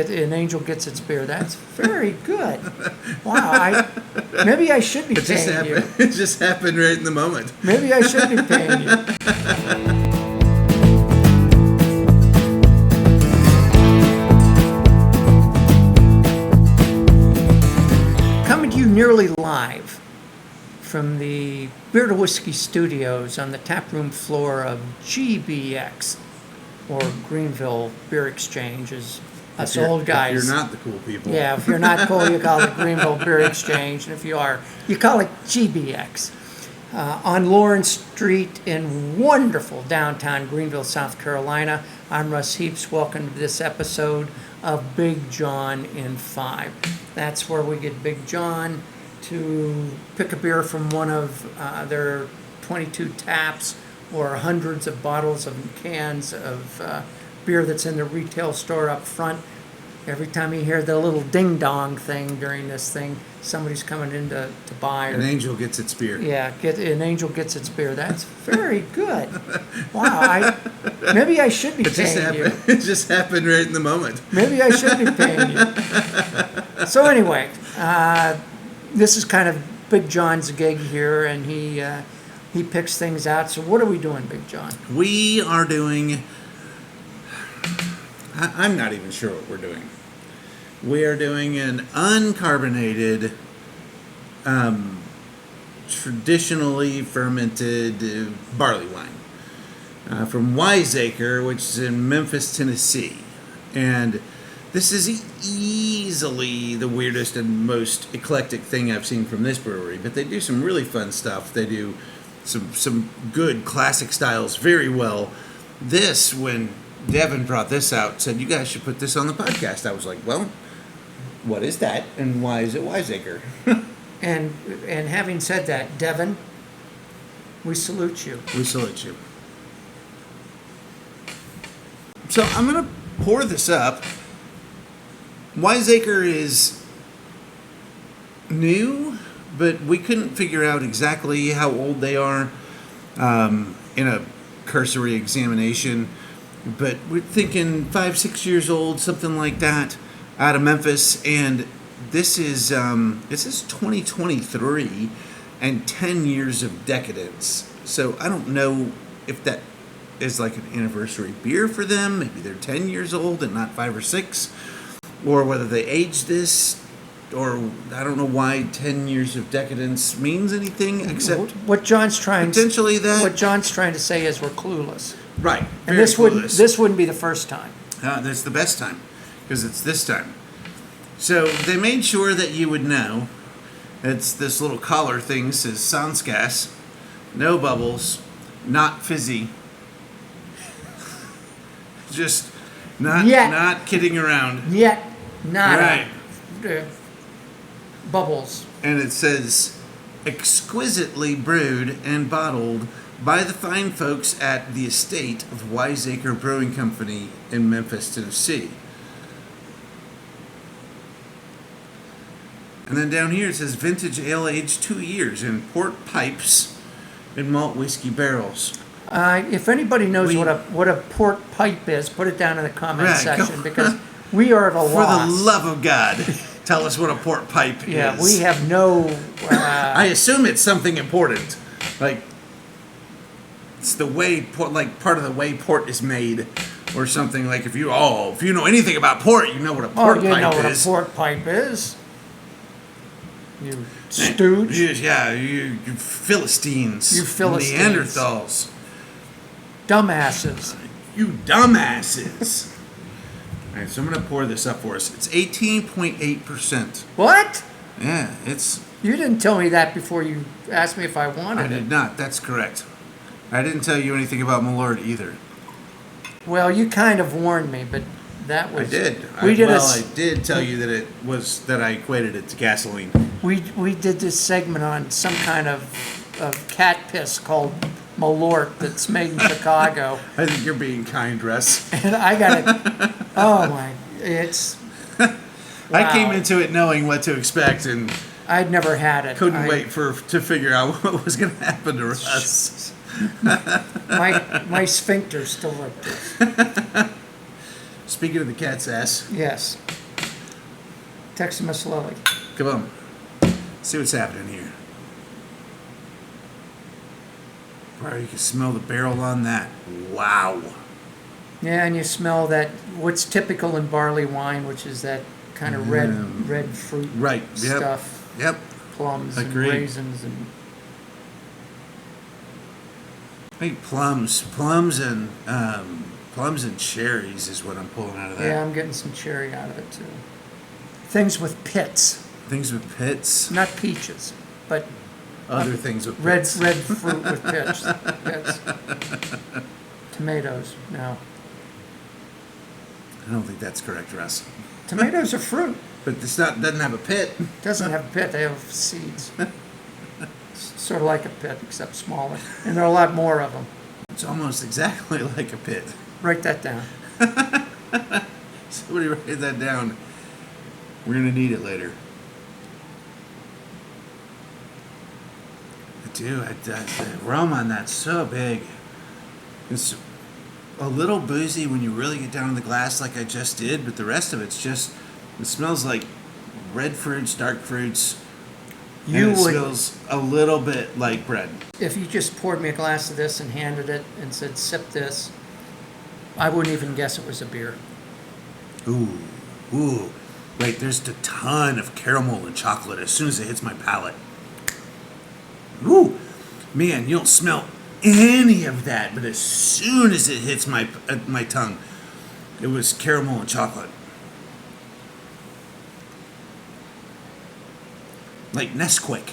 An angel gets its beer. That's very good. Wow. Maybe I should be paying you. It just happened right in the moment. Maybe I should be paying you. Coming to you nearly live from the Beer to Whiskey Studios on the taproom floor of GBX, or Greenville Beer Exchange, as us old guys. If you're not the cool people. Yeah, if you're not cool, you call it Greenville Beer Exchange, and if you are, you call it GBX. On Lawrence Street in wonderful downtown Greenville, South Carolina. I'm Russ Heaps. Welcome to this episode of Big John in 5. That's where we get Big John to pick a beer from one of their 22 taps or hundreds of bottles of cans of beer that's in the retail store up front. Every time you hear the little ding-dong thing during this thing, somebody's coming in to buy. An angel gets its beer. Yeah, an angel gets its beer. That's very good. Wow. Maybe I should be paying you. It just happened right in the moment. Maybe I should be paying you. So anyway, this is kind of Big John's gig here, and he picks things out. So what are we doing, Big John? We are doing... I'm not even sure what we're doing. We are doing an uncarbonated, traditionally fermented barley wine from Wiseacre, which is in Memphis, Tennessee. And this is easily the weirdest and most eclectic thing I've seen from this brewery. But they do some really fun stuff. They do some good classic styles very well. This, when Devin brought this out, said, you guys should put this on the podcast. I was like, well, what is that? And why is it Wiseacre? And having said that, Devin, we salute you. We salute you. So I'm going to pour this up. Wiseacre is new, but we couldn't figure out exactly how old they are in a cursory examination. But we're thinking 5-6 years old, something like that, out of Memphis. And this is 2023 and 10 years of Decadence. So I don't know if that is like an anniversary beer for them. Maybe they're 10 years old and not 5 or 6. Or whether they aged this. Or I don't know why 10 years of Decadence means anything except what John's trying potentially that. What John's trying to say is we're clueless. Right. And this wouldn't be the first time. That's the best time, because it's this time. So they made sure that you would know. It's this little collar thing says sans gas, no bubbles, not fizzy. Just not kidding around. Yet not right. Bubbles. And it says exquisitely brewed and bottled by the fine folks at the estate of Wiseacre Brewing Company in Memphis, Tennessee. And then down here it says vintage ale aged 2 years in port pipes and malt whiskey barrels. If anybody knows what a port pipe is, put it down in the comment section, because we are at a loss. For the love of God, tell us what a port pipe is. Yeah, we have no... I assume it's something important, like it's the way part of the way port is made, or something. Like if you know anything about port, you know what a port pipe is. Oh, you know what a port pipe is. You stooge. Yeah, you Philistines. You Philistines. Neanderthals. Dumbasses. You dumbasses. All right, so I'm going to pour this up for us. It's 18.8%. What? Yeah, it's... You didn't tell me that before you asked me if I wanted it. I did not. That's correct. I didn't tell you anything about Malort either. Well, you kind of warned me, but that was... I did. I did tell you that I equated it to gasoline. We did this segment on some kind of cat piss called Malort that's made in Chicago. I think you're being kind, Russ. And I got it. Oh my! It's. Wow. I came into it knowing what to expect, and I'd never had it. Couldn't wait to figure out what was going to happen to Russ. My sphincter still like this. Speaking of the cat's ass, Yes. Text Miss Lily. come on. See what's happening here. Wow, you can smell the barrel on that. Wow. Yeah, and you smell that, what's typical in barley wine, which is that kind of red fruit Right. Yep. stuff. Yep. Plums Agreed. and raisins and I think plums and cherries is what I'm pulling out of that. yeah, I'm getting some cherry out of it too. Things with pits, Things with pits. not peaches, but Other things with red pits. fruit with pits. Tomatoes, no. I don't think that's correct, Russ. Tomatoes are fruit. But doesn't have a pit. Doesn't have a pit, they have seeds. Sort of like a pit, except smaller. And there are a lot more of them. It's almost exactly like a pit. Write that down. Somebody write that down. We're gonna need it later. I do. The aroma on that's so big. It's a little boozy when you really get down in the glass like I just did, but the rest of it's just, it smells like red fruits, dark fruits. You And it would, smells a little bit like bread. if you just poured me a glass of this and handed it and said, sip this, I wouldn't even guess it was a beer. Ooh. Wait, there's a ton of caramel and chocolate as soon as it hits my palate. Ooh, man, you don't smell any of that, but as soon as it hits my tongue, it was caramel and chocolate. Like Nesquik.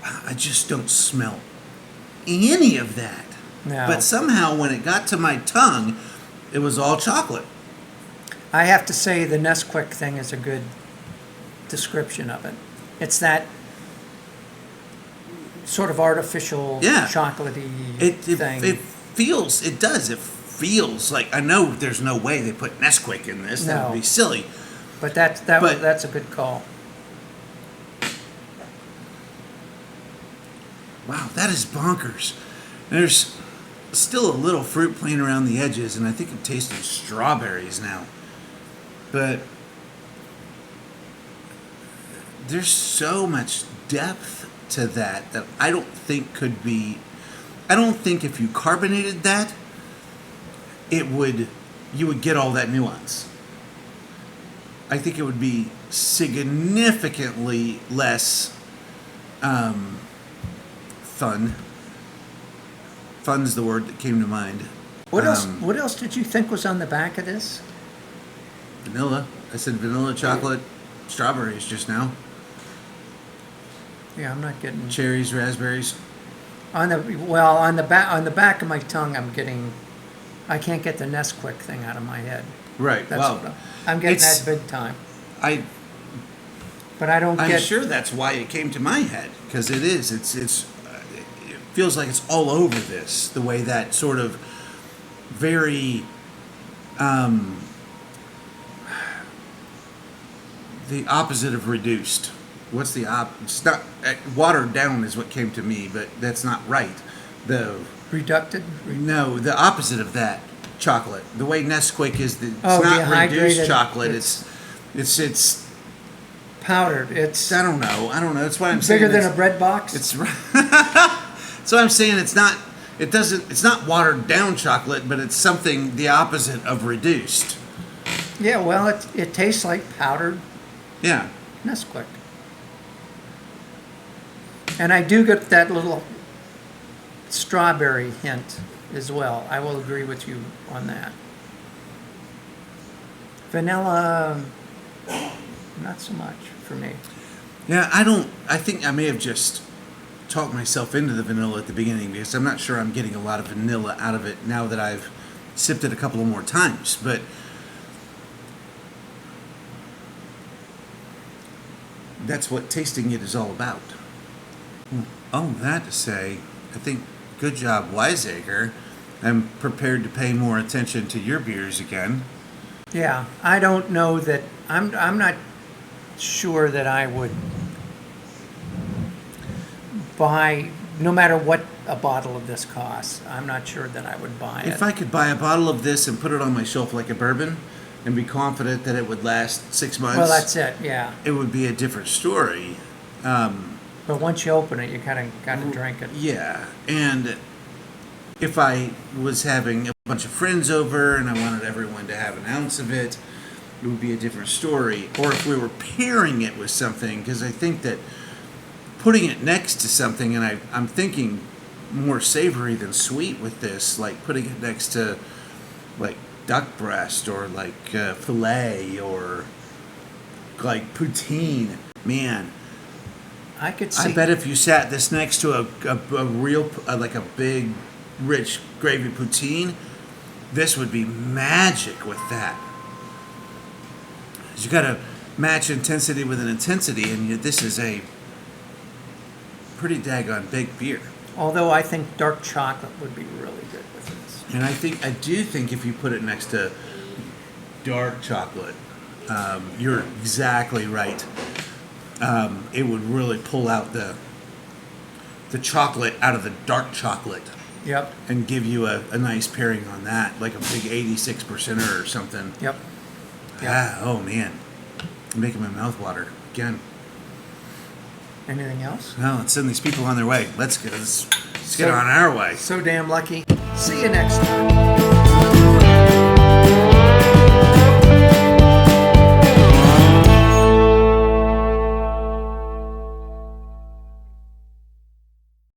I just don't smell any of that. No. But somehow when it got to my tongue, it was all chocolate. I have to say the Nesquik thing is a good description of it. It's that sort of artificial Yeah. chocolatey It thing. feels like, I know there's no way they put Nesquik in this. That No. would be silly. But but- that's a good call. Wow, that is bonkers. There's still a little fruit playing around the edges, and I think I'm tasting strawberries now. But there's so much depth to that I don't think could be. I don't think if you carbonated that, you would get all that nuance. I think it would be significantly less fun. Fun's the word that came to mind. What else did you think was on the back of this? Vanilla. I said vanilla, chocolate, strawberries just now. Yeah, I'm not getting Cherries, raspberries. on the back of my tongue. I can't get the Nesquik thing out of my head. Right. That's well, what I'm getting it's- that big time. But I'm get. sure that's why it came to my head, because it is. It feels like it's all over this. The way that sort of very the opposite of reduced. What's the It's not watered down is what came to me, but that's not right. Reducted? No, the opposite of that, chocolate. The way Nesquik is, it's Oh, not dehydrated, reduced chocolate. it's- It's. Powdered. It's I don't know. That's what I'm saying. bigger than a bread box. It's. So I'm saying it's not. It doesn't. It's not watered down chocolate, but it's something the opposite of reduced. Yeah, well, it tastes like powdered Yeah. Nesquik. And I do get that little strawberry hint as well. I will agree with you on that. Vanilla, not so much for me. Yeah. I think I may have just talked myself into the vanilla at the beginning, because I'm not sure I'm getting a lot of vanilla out of it now that I've sipped it a couple of more times. But that's what tasting it is all about. Oh, that to say, I think good job, Wiseacre. I'm prepared to pay more attention to your beers again. Yeah, I don't know that, I'm not sure that I would buy no matter what a bottle of this costs, I'm not sure that I would buy it. If I could buy a bottle of this and put it on my shelf like a bourbon and be confident that it would last 6 months, Well, that's it, yeah. it would be a different story. But once you open it, you kind of got to drink it. Yeah, and if I was having a bunch of friends over and I wanted everyone to have an ounce of it, it would be a different story. Or if we were pairing it with something, because I think that putting it next to something, and I'm thinking more savory than sweet with this, like putting it next to like duck breast or like filet or like poutine. Man, I could see. I bet if you sat this next to a real, like a big, rich gravy poutine, this would be magic with that. 'Cause you got to match intensity with an intensity, and this is a pretty daggone big beer. Although I think dark chocolate would be really good with this. And I do think if you put it next to dark chocolate, you're exactly right. It would really pull out the chocolate out of the dark chocolate Yep, and give you a nice pairing on that, like a big 86%er or something. yep. Ah, oh man, I'm making my mouth water again. Anything else? No, let's send these people on their way. Let's get on our way. So damn lucky. See you next time.